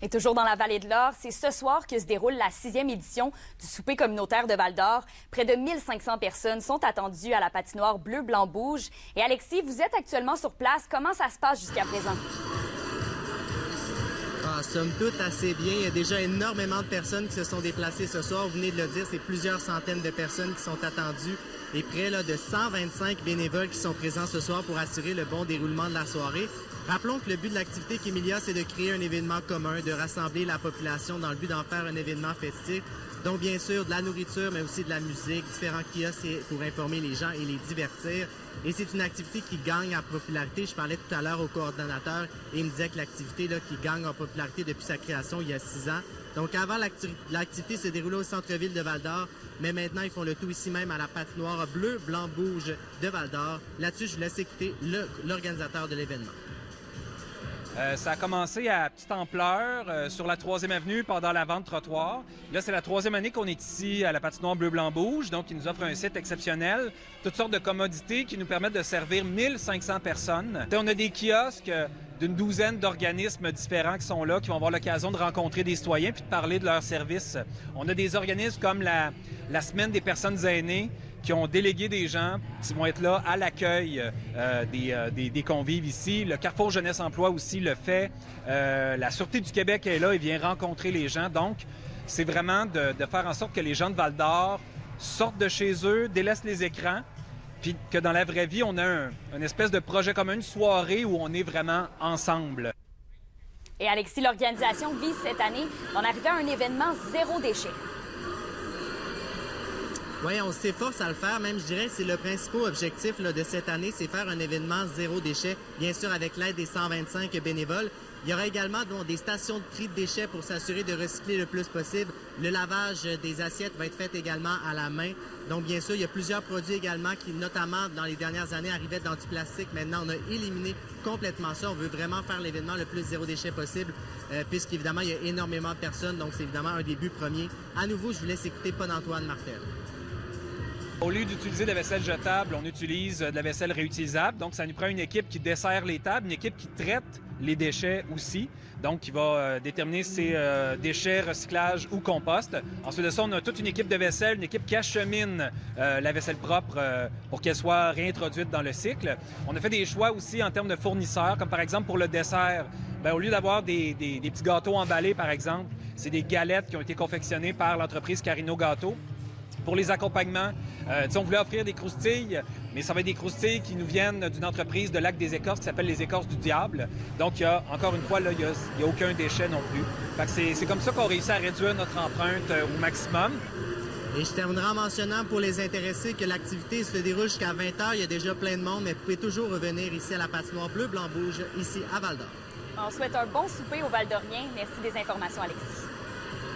Et toujours dans la vallée de l'Or, c'est ce soir que se déroule la 6e édition du souper communautaire de Val-d'Or. Près de 1500 personnes sont attendues à la patinoire bleu-blanc-rouge. Et Alexis, vous êtes actuellement sur place. Comment ça se passe jusqu'à présent? Somme toute, assez bien. Il y a déjà énormément de personnes qui se sont déplacées ce soir. Vous venez de le dire, c'est plusieurs centaines de personnes qui sont attendues et près de 125 bénévoles qui sont présents ce soir pour assurer le bon déroulement de la soirée. Rappelons que le but de l'activité Kémélia, c'est de créer un événement commun, de rassembler la population dans le but d'en faire un événement festif. Donc, bien sûr, de la nourriture, mais aussi de la musique, différents kiosques pour informer les gens et les divertir. Et c'est une activité qui gagne en popularité. Je parlais tout à l'heure au coordonnateur et il me disait que l'activité qui gagne en popularité depuis sa création il y a 6 ans. Donc, avant, l'activité se déroulait au centre-ville de Val-d'Or, mais maintenant, ils font le tout ici même à la patinoire bleu-blanc-rouge de Val-d'Or. Là-dessus, je vous laisse écouter l'organisateur de l'événement. Ça a commencé à petite ampleur sur la 3e avenue pendant la vente trottoir. Là, c'est la 3e année qu'on est ici à la patinoire bleu-blanc-rouge. Donc, ils nous offrent un site exceptionnel, toutes sortes de commodités qui nous permettent de servir 1500 personnes. On a des kiosques d'une douzaine d'organismes différents qui sont là, qui vont avoir l'occasion de rencontrer des citoyens puis de parler de leurs services. On a des organismes comme la Semaine des personnes aînées, qui ont délégué des gens qui vont être là à l'accueil des convives ici. Le Carrefour Jeunesse Emploi aussi le fait. La Sûreté du Québec est là et vient rencontrer les gens. Donc, c'est vraiment de faire en sorte que les gens de Val-d'Or sortent de chez eux, délaissent les écrans, puis que dans la vraie vie, on a une espèce de projet commun, une soirée où on est vraiment ensemble. Et Alexis, l'organisation vise cette année d'en arriver à un événement zéro déchet. Oui, on s'efforce à le faire. Même, je dirais, c'est le principal objectif de cette année, c'est faire un événement zéro déchet, bien sûr avec l'aide des 125 bénévoles. Il y aura également des stations de tri de déchets pour s'assurer de recycler le plus possible. Le lavage des assiettes va être fait également à la main. Donc, bien sûr, il y a plusieurs produits également qui, notamment dans les dernières années, arrivaient dans du plastique. Maintenant, on a éliminé complètement ça. On veut vraiment faire l'événement le plus zéro déchet possible, puisqu'évidemment, il y a énormément de personnes. Donc, c'est évidemment un des buts premiers. À nouveau, je vous laisse écouter Paul-Antoine Martel. Au lieu d'utiliser de la vaisselle jetable, on utilise de la vaisselle réutilisable. Donc, ça nous prend une équipe qui dessert les tables, une équipe qui traite les déchets aussi. Donc, qui va déterminer si déchets, recyclage ou compost. Ensuite de ça, on a toute une équipe de vaisselle, une équipe qui achemine la vaisselle propre pour qu'elle soit réintroduite dans le cycle. On a fait des choix aussi en termes de fournisseurs, comme par exemple pour le dessert. Bien, au lieu d'avoir des petits gâteaux emballés, par exemple, c'est des galettes qui ont été confectionnées par l'entreprise Carino Gâteaux. Pour les accompagnements, on voulait offrir des croustilles, mais ça va être des croustilles qui nous viennent d'une entreprise de Lac des Écorces qui s'appelle les Écorces du Diable. Donc, il y a, encore une fois, là, il n'y a aucun déchet non plus. Fait que c'est comme ça qu'on réussit à réduire notre empreinte au maximum. Et je terminerai en mentionnant pour les intéressés que l'activité se déroule jusqu'à 20h. Il y a déjà plein de monde, mais vous pouvez toujours revenir ici à la patinoire bleu-blanc-rouge, ici à Val-d'Or. On souhaite un bon souper aux Val-d'Oriens. Merci des informations, Alexis.